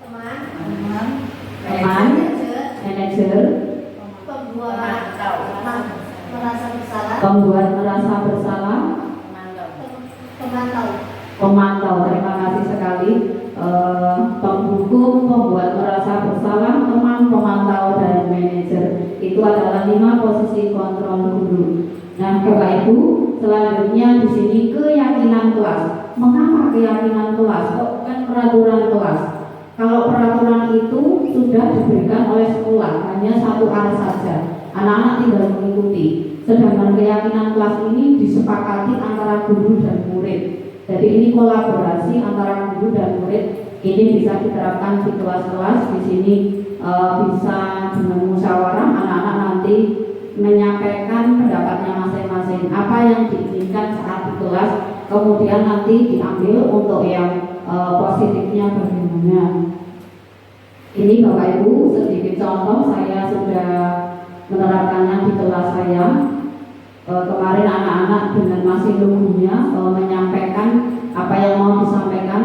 D: teman, manajer, pembuat merasa bersalah, pemantau. Terima kasih sekali. Penghukum, pembuat merasa bersalah, teman, pemantau, dan manajer. Itu adalah 5 posisi kontrol guru. Nah, Bapak Ibu, selanjutnya di sini keyakinan kelas. Mengapa keyakinan kelas? Kok kan peraturan kelas? Kalau peraturan itu sudah diberikan oleh sekolah, hanya 1 arah saja. Anak-anak tinggal mengikuti. Sedangkan keyakinan kelas ini disepakati antara guru dan murid. Jadi ini kolaborasi antara guru dan murid. Ini bisa diterapkan di kelas-kelas. Di sini bisa dengan musyawarah, anak-anak nanti menyampaikan pendapatnya masing-masing, apa yang diinginkan saat di kelas, kemudian nanti diambil untuk yang positifnya bagaimana. Ini Bapak Ibu sedikit contoh, saya sudah menerapkannya di kelas saya. Kemarin anak-anak dengan masih nunggunya menyampaikan apa yang mau disampaikan,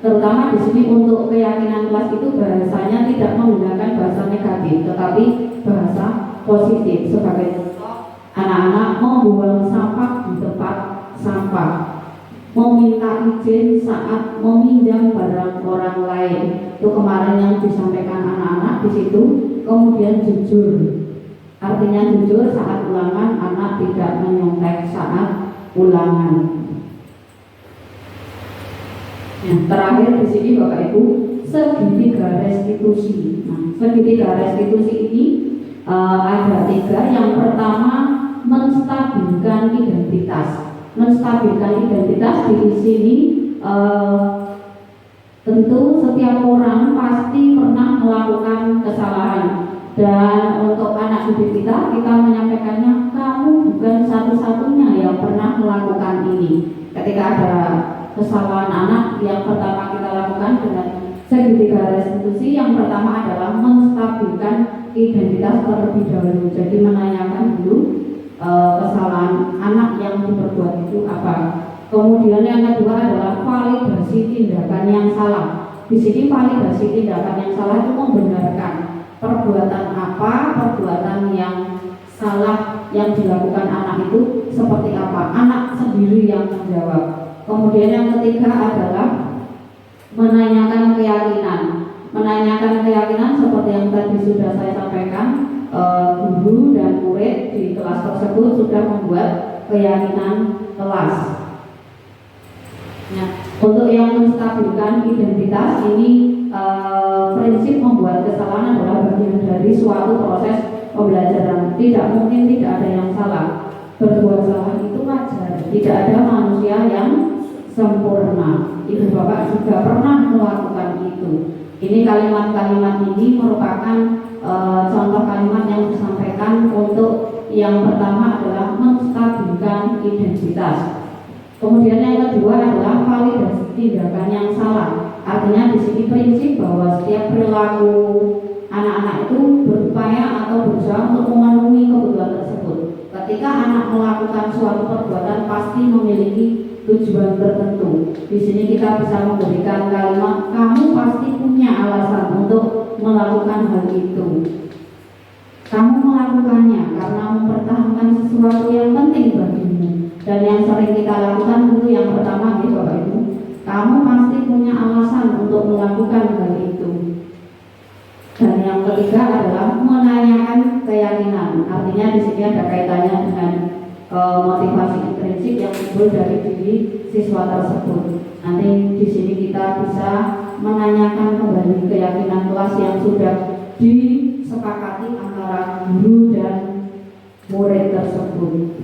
D: terutama di sini untuk keyakinan kelas itu bahasanya tidak menggunakan bahasa negatif, tetapi bahasa positif. Sebagai contoh, anak-anak membuang sampah di tempat sampah, meminta izin saat meminjam barang orang lain. Itu kemarin yang disampaikan anak-anak di situ. Kemudian jujur, artinya jujur saat ulangan, anak tidak menyontek saat ulangan. Nah, terakhir di sini Bapak Ibu, segitiga restitusi. Nah, segitiga restitusi ini ada 3. Yang pertama, menstabilkan identitas. Menstabilkan identitas di sini tentu setiap orang pasti pernah melakukan kesalahan, dan untuk anak didik kita menyampaikannya, kamu bukan satu-satunya yang pernah melakukan ini. Ketika ada kesalahan anak, yang pertama kita lakukan dengan segitiga restitusi, yang pertama adalah menstabilkan identitas terlebih dahulu. Jadi menanyakan dulu kesalahan anak yang diperbuat itu apa. Kemudian yang kedua adalah validasi tindakan yang salah. Di sini validasi tindakan yang salah itu membenarkan perbuatan apa, perbuatan yang salah yang dilakukan anak itu seperti apa. Anak sendiri yang menjawab. Kemudian yang ketiga adalah menanyakan keyakinan. Menanyakan keyakinan seperti yang tadi sudah saya sampaikan, guru dan murid di kelas tersebut sudah membuat keyakinan kelas. Nah, untuk yang menstabilkan identitas ini, prinsip membuat kesalahan adalah bagian dari suatu proses pembelajaran. Tidak mungkin tidak ada yang salah. Berbuat salah itu wajar. Tidak ada manusia yang sempurna. Ibu bapak juga pernah melakukan itu. Ini kalimat-kalimat ini merupakan contoh kalimat yang disampaikan untuk yang pertama adalah menstabilkan identitas. Kemudian yang kedua adalah validasi tindakan yang salah. Artinya di sini prinsip bahwa setiap perilaku anak-anak itu berupaya atau berusaha untuk memenuhi kebutuhan tersebut. Ketika anak melakukan suatu perbuatan pasti memiliki tujuan tertentu. Di sini kita bisa memberikan kalimat, kamu pasti punya alasan untuk melakukan hal itu. Kamu melakukannya karena mempertahankan sesuatu yang penting bagimu. Dan yang sering kita lakukan itu yang pertama nih Bapak Ibu, kamu pasti punya alasan untuk melakukan hal itu. Dan yang ketiga adalah menanyakan keyakinan. Artinya di sini ada kaitannya dengan motivasi intrinsik yang timbul dari diri siswa tersebut. Nanti di sini kita bisa menanyakan kembali keyakinan kelas yang sudah disepakati antara guru dan murid tersebut.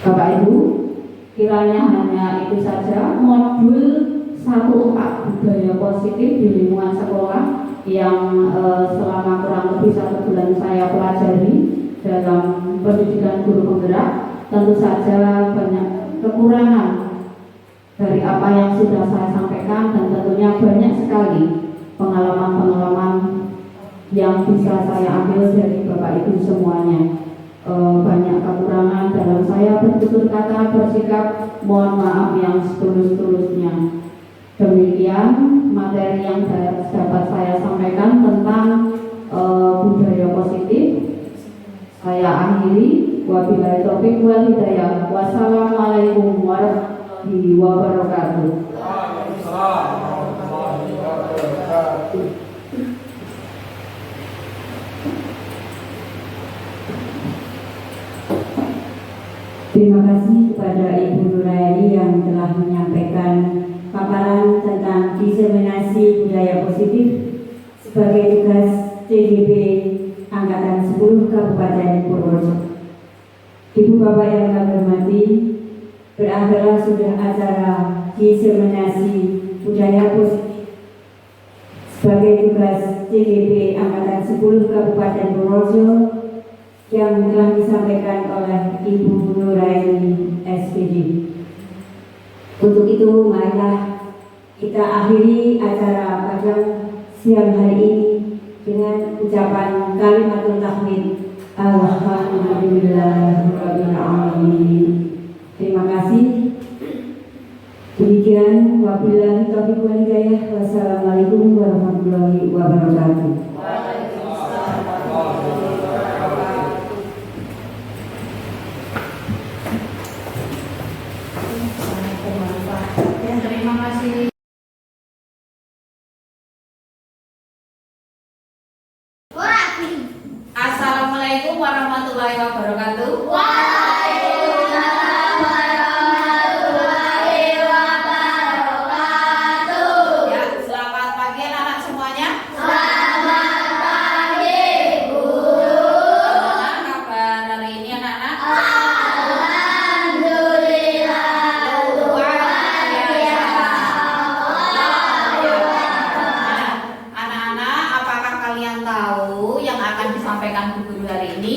D: Bapak Ibu, kiranya hanya itu saja modul 1.4 budaya positif di lingkungan sekolah yang selama kurang lebih 1 bulan saya pelajari dalam pendidikan guru penggerak. Tentu saja banyak kekurangan dari apa yang sudah saya sampaikan, dan tentunya banyak sekali pengalaman-pengalaman yang bisa saya ambil dari Bapak Ibu semuanya. Banyak kekurangan dalam saya bertutur kata, bersikap, mohon maaf yang setulus-tulusnya. Demikian materi yang dapat saya sampaikan tentang budaya positif. Saya akhiri, wabillahi taufiq wal hidayah. Wassalamualaikum warahmatullahi wabarakatuh.
A: Terima kasih kepada Ibu Nuraini yang telah menyampaikan paparan tentang diseminasi budaya positif sebagai tugas CGP Angkatan 10 Kabupaten Purworejo. Ibu Bapak yang kami hormati, berakhirlah sudah acara diseminasi budaya positif sebagai tugas CGP Angkatan 10 Kabupaten Purworejo yang telah disampaikan oleh Ibu Nuraini SPD. Untuk itu, marilah kita akhiri acara pada siang hari ini dengan ucapan kalimatul tahmid. Alhamdulillahirabbil alamin. Terima kasih. Demikian, wabillahi taufiq wal hidayah. Wassalamualaikum warahmatullahi wabarakatuh.
E: Terima kasih. Assalamualaikum warahmatullahi wabarakatuh. Waalaikumsalam warahmatullahi wabarakatuh. Ya, selamat pagi anak-anak semuanya. Selamat pagi, Guru. Bagaimana kabar hari ini anak-anak? Alhamdulillah. Luar biasa. Anak-anak, apakah kalian tahu yang akan disampaikan Bu Guru hari ini?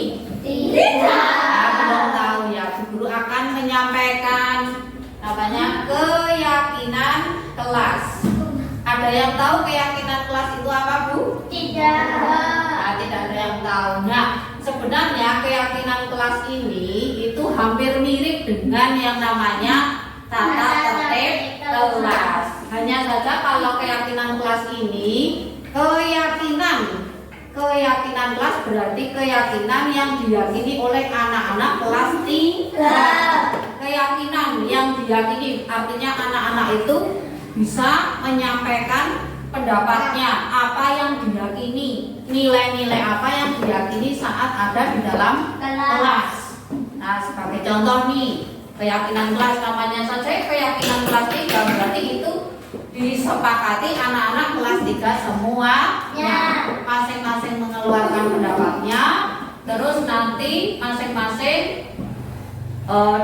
E: Tidak. Nah, belum tahu ya. Bu Guru akan menyampaikan namanya keyakinan kelas. Ada yang tahu keyakinan kelas itu apa, Bu? Tidak. Nah, tidak ada yang tahu. Nah, sebenarnya keyakinan kelas ini itu hampir mirip dengan yang namanya tata tertib kelas. Hanya saja kalau keyakinan kelas ini keyakinan kelas berarti keyakinan yang diyakini oleh anak-anak kelas 3. Keyakinan yang diyakini artinya anak-anak itu bisa menyampaikan pendapatnya, apa yang diyakini, nilai-nilai apa yang diyakini saat ada di dalam kelas. Nah, sebagai contoh nih, keyakinan kelas namanya saja keyakinan kelas 3 berarti itu disepakati anak-anak kelas 3 semuanya, masing-masing mengeluarkan pendapatnya, terus nanti masing-masing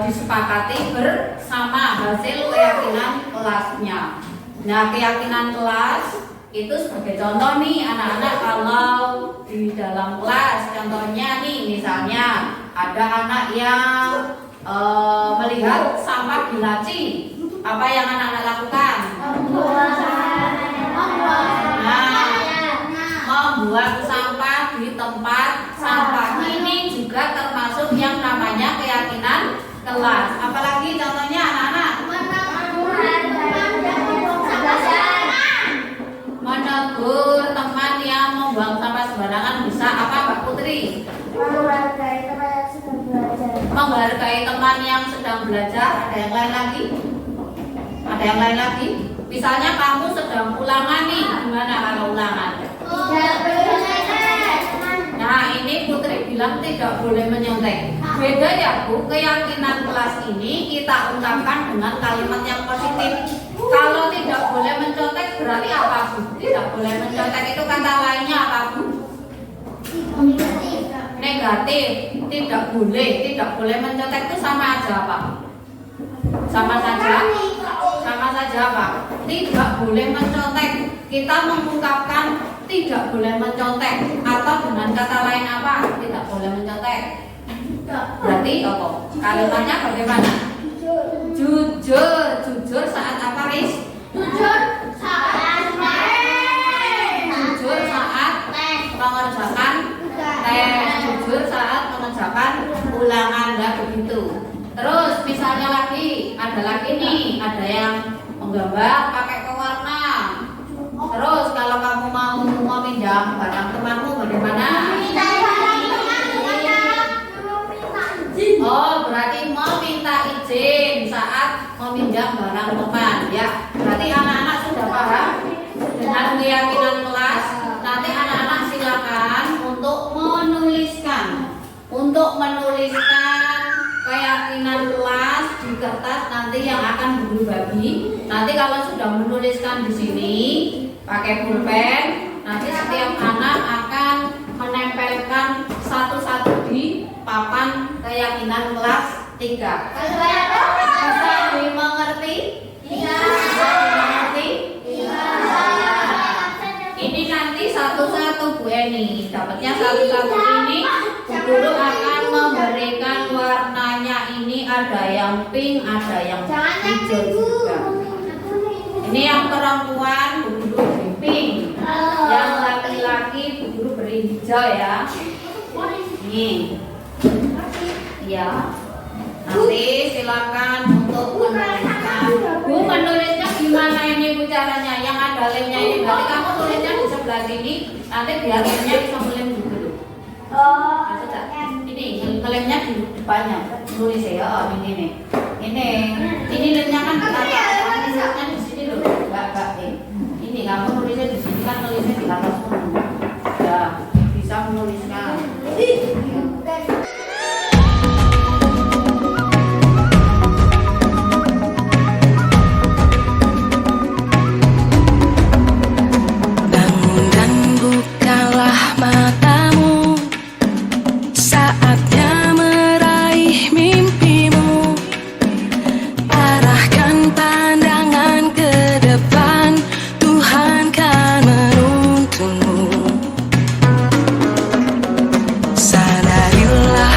E: disepakati bersama hasil keyakinan kelasnya. Nah, keyakinan kelas itu sebagai contoh nih anak-anak kalau di dalam kelas, contohnya nih misalnya ada anak yang melihat sampah di laci, apa yang anak-anak lakukan? Membuang sampah di tempat sampah. Ini juga termasuk yang namanya keyakinan kelas. Apalagi contohnya anak-anak? Menegur teman yang membuang sampah sembarangan bisa apa, Mbak Putri? Menghargai teman yang sedang belajar. Ada yang lain lagi? Ada yang lain lagi? Misalnya kamu sedang ulangan nih, gimana kalau ulangan? Nah, ini Putri bilang tidak boleh menyontek. Beda ya Bu, keyakinan kelas ini kita ungkapkan dengan kalimat yang positif. Kalau tidak boleh mencontek berarti apa Bu? Tidak boleh mencontek itu kata lainnya apa Bu? Negatif. Tidak boleh mencontek itu sama aja apa? Sama saja apa? Tidak boleh mencontek. Kita mengungkapkan tidak boleh mencontek atau dengan kata lain apa? Tidak boleh mencontek. Berarti apa? Kalimatnya bagaimana? Jujur saat apa, Riz? Jujur saat mengerjakan tes, jujur saat mengerjakan ulangan, dan begitu. Terus misalnya lagi, ada lagi nih, ada yang menggambar pakai pewarna. Terus kalau kamu mau meminjam barang temanmu bagaimana? Oh, berarti meminta izin saat meminjam barang teman, ya. Berarti anak-anak sudah paham dengan keyakinan kelas. Nanti anak-anak silakan untuk menuliskan keyakinan kelas di kertas nanti yang akan guru bagi. Nanti kalau sudah menuliskan di sini pakai pulpen, nanti setiap anak akan menempelkan satu-satu di papan keyakinan kelas 3. Bisa dimengerti? Iya. Bisa dimengerti? Iya. Ini nanti satu-satu Bu Eni, dapatnya satu-satu ini. Bu Guru akan memberikan warnanya, ini ada yang pink, ada yang hijau juga. Ini yang perempuan Bu Guru beri pink, yang laki-laki Bu Guru beri hijau ya. Ini, ya. Nanti silakan untuk menuliskan. Bu, menulisnya gimana ini Bu caranya? Yang ada lemnya ini, berarti kamu tulisnya di sebelah sini. Nanti biar lemnya bisa melem dulu. Ini lemnya di depannya. Tulis ya, ini nih. Ini lemnya kan di atas. Tulisnya di sini loh, Mbak. Ini kamu tulisnya di sini kan, tulisnya di atas dulu. Ya, bisa menuliskan.
G: Sadarilah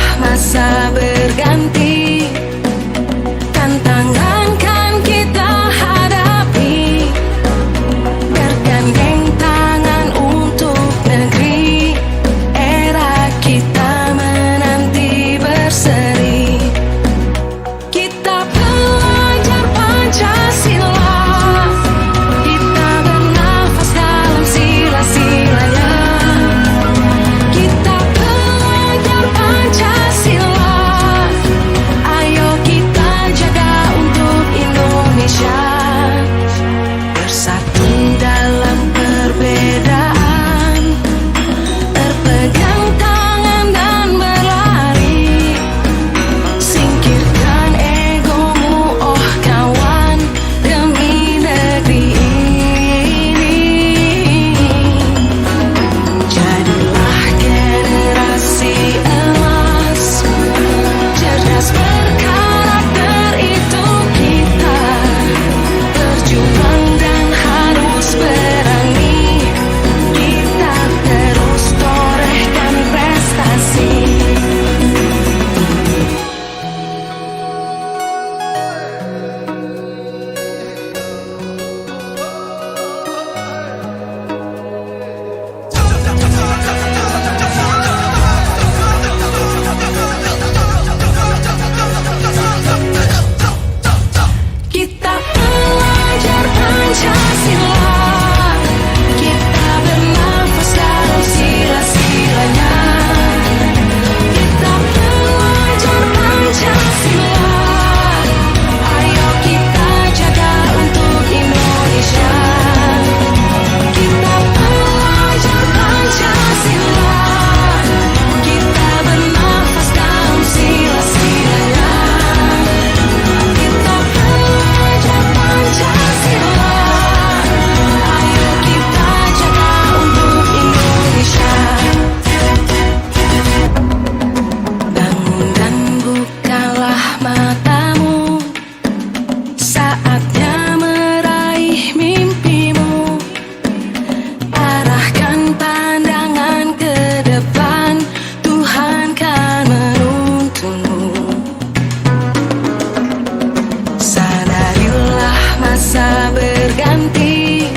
G: masa berganti,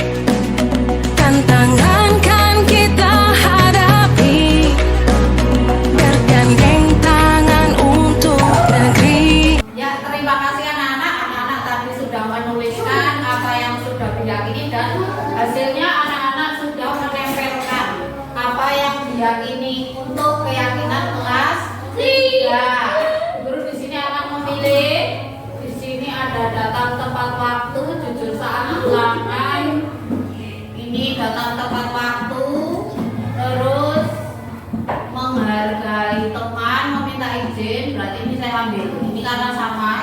G: tantangan kan kita hadapi, bergandeng tangan untuk negeri.
E: Ya, terima kasih anak-anak. Anak-anak tadi sudah menuliskan apa yang sudah diyakini dan hasilnya anak-anak sudah menempelkan apa yang diyakini untuk keyakinan kelas 3. Guru di sini akan memilih. Di sini ada datang tepat waktu, jujur saat ulangan. Ini datang tepat waktu, terus menghargai teman, meminta izin. Berarti ini saya ambil. Ini karena sama.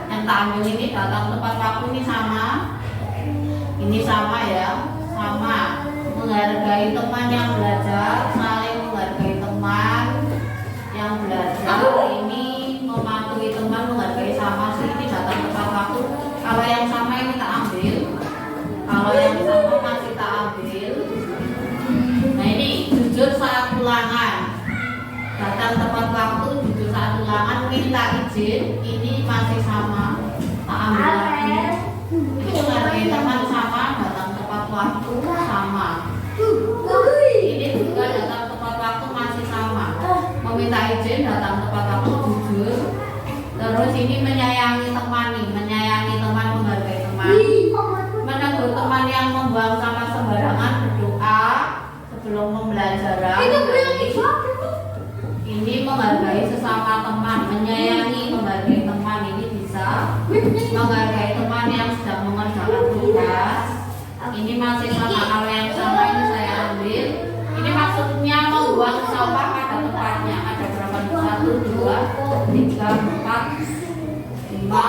E: Yang tak ambil ini datang tepat waktu, ini sama. Ini sama ya, sama. Menghargai teman yang belajar, saling menghargai teman yang belajar. Ini mematuhi teman, menghargai sama sih. Ini datang tepat waktu. Kalau yang sama ini tak ambil. Kalau yang sama masih tak ambil. Nah ini jujur saat ulangan. Datang tepat waktu, jujur saat ulangan, minta izin. Ini masih sama. Tak ambil lagi. Ini menghargai teman sama, datang tepat waktu sama. Ini juga datang tepat waktu masih sama. Meminta izin, datang tepat waktu, jujur. Terus ini menyayangi teman nih, menyayangi teman, menghargai teman. Menegur teman yang membuang sampah sembarangan, berdoa sebelum pembelajaran. Ini menghargai sesama teman, menyayangi, menghargai teman. Ini bisa menghargai teman yang sedang mengerjakan tugas. Ini masih sama, kalau yang sama ini saya ambil. Ini maksudnya membuang sampah pada tempatnya. Ada berapa? 1, 2, 3, 4, 5, 6.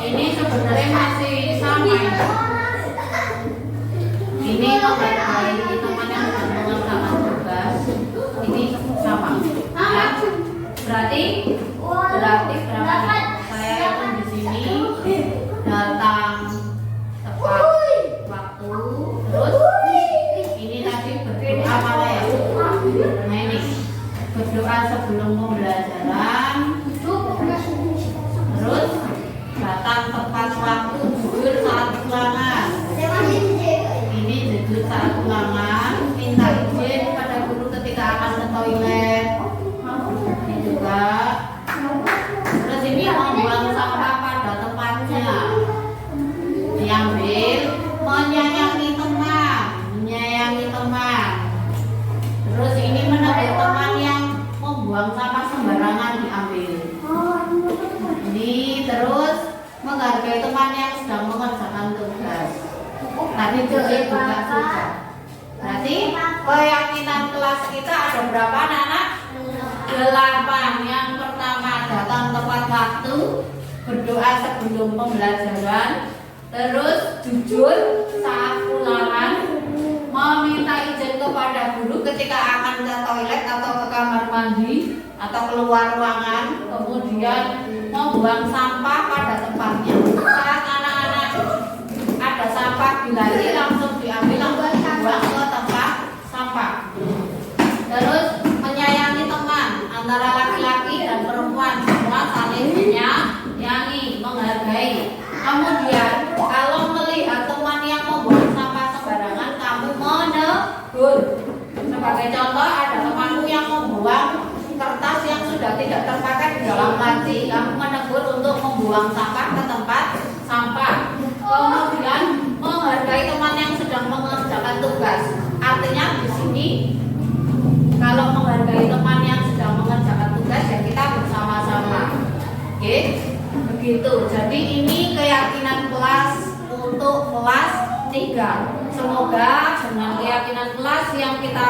E: Ini sebenarnya masih sama ya. Ini menghargai teman yang sedang mengerjakan tugas. Ini sama. Ya. Berarti berapa? Saya hitung di sini datang tepat waktu, terus ini tadi berdoa mana ya? Nah ini berdoa sebelum pembelajaran, terus datang tepat waktu, jujur saat ulangan. Ini jujur saat ulangan, minta izin pada guru ketika akan ke toilet. Ini juga. Terus ini membuang sampah pada tempatnya. Diambil, menyayangi teman, menyayangi teman. Terus ini menegur teman yang membuang sampah sembarangan, diambil. Ini terus menghargai teman yang sedang mengerjakan tugas. Tadi juga sudah. Berarti keyakinan kelas kita ada berapa anak-anak? 8. Yang pertama datang tepat waktu, berdoa sebelum pembelajaran, terus jujur saat ulangan, meminta izin kepada guru ketika akan ke toilet atau ke kamar mandi atau keluar ruangan, kemudian membuang sampah pada tempatnya. Saat anak-anak ada sampah di laci, langsung diambil, langsung dibuang ke tempat sampah. Terus menyayangi teman, antara laki-laki dan perempuan semua saling menyayangi, menghargai. Kemudian kalau melihat teman yang membuang sampah sembarangan, kamu menegur. Sebagai contoh, ada temanmu yang membuang kertas yang sudah tidak terpakai di dalam laci, kamu menegur untuk membuang sampah ke tempat sampah. Kemudian menghargai teman yang sedang mengerjakan tugas. Artinya di sini kalau menghargai teman yang sedang mengerjakan tugas ya kita bersama-sama. Oke, begitu. Jadi ini keyakinan kelas untuk kelas 3. Semoga dengan keyakinan kelas yang kita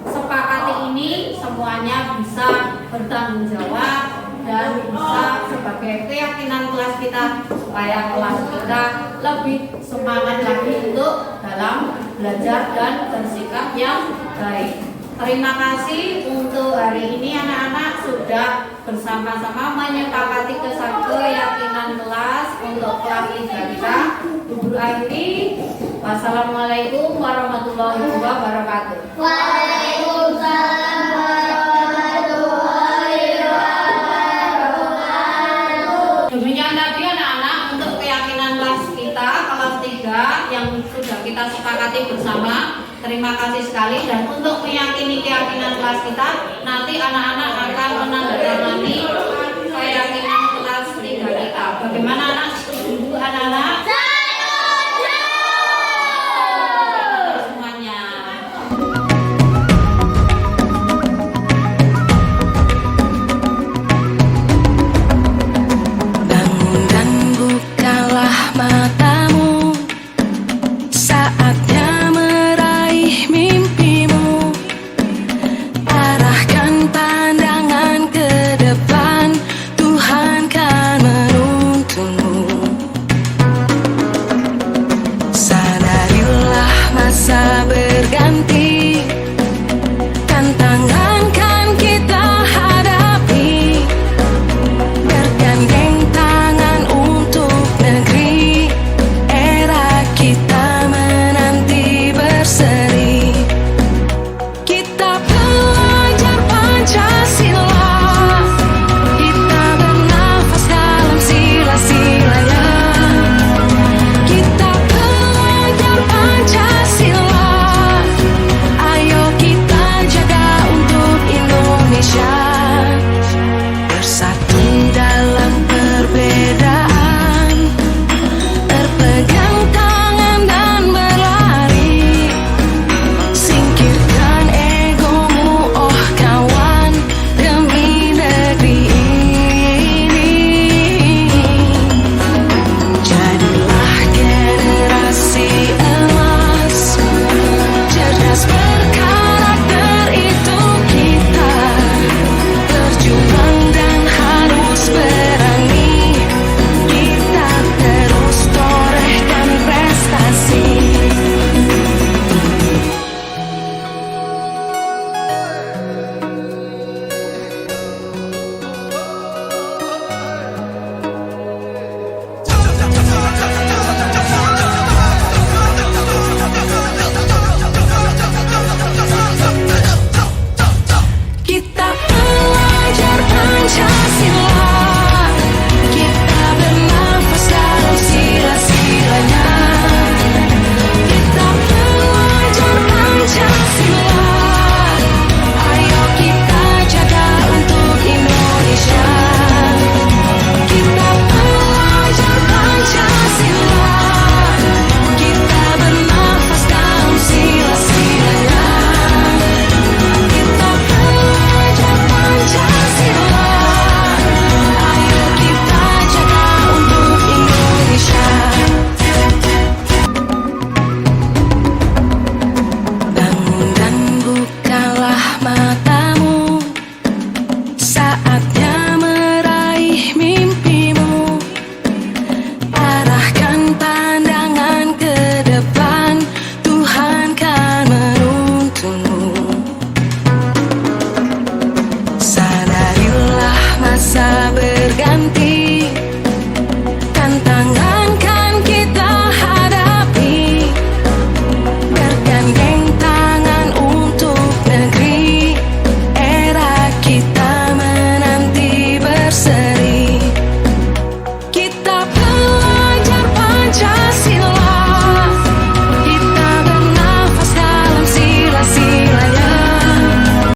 E: sepakati ini semuanya bisa bertanggung jawab dan bisa sebagai keyakinan kelas kita supaya kelas kita lebih semangat lagi untuk dalam belajar dan bersikap yang baik. Terima kasih untuk hari ini anak-anak sudah bersama-sama menyepakati keyakinan kelas untuk kelas 3 kita. Ibu akhiri, wassalamualaikum warahmatullahi wabarakatuh.
H: Waalaikumsalam warahmatullahi wabarakatuh.
E: Demikian tadi anak-anak untuk keyakinan kita sepakati bersama. Terima kasih sekali, dan untuk meyakini keyakinan kelas kita, nanti anak-anak akan menandatangani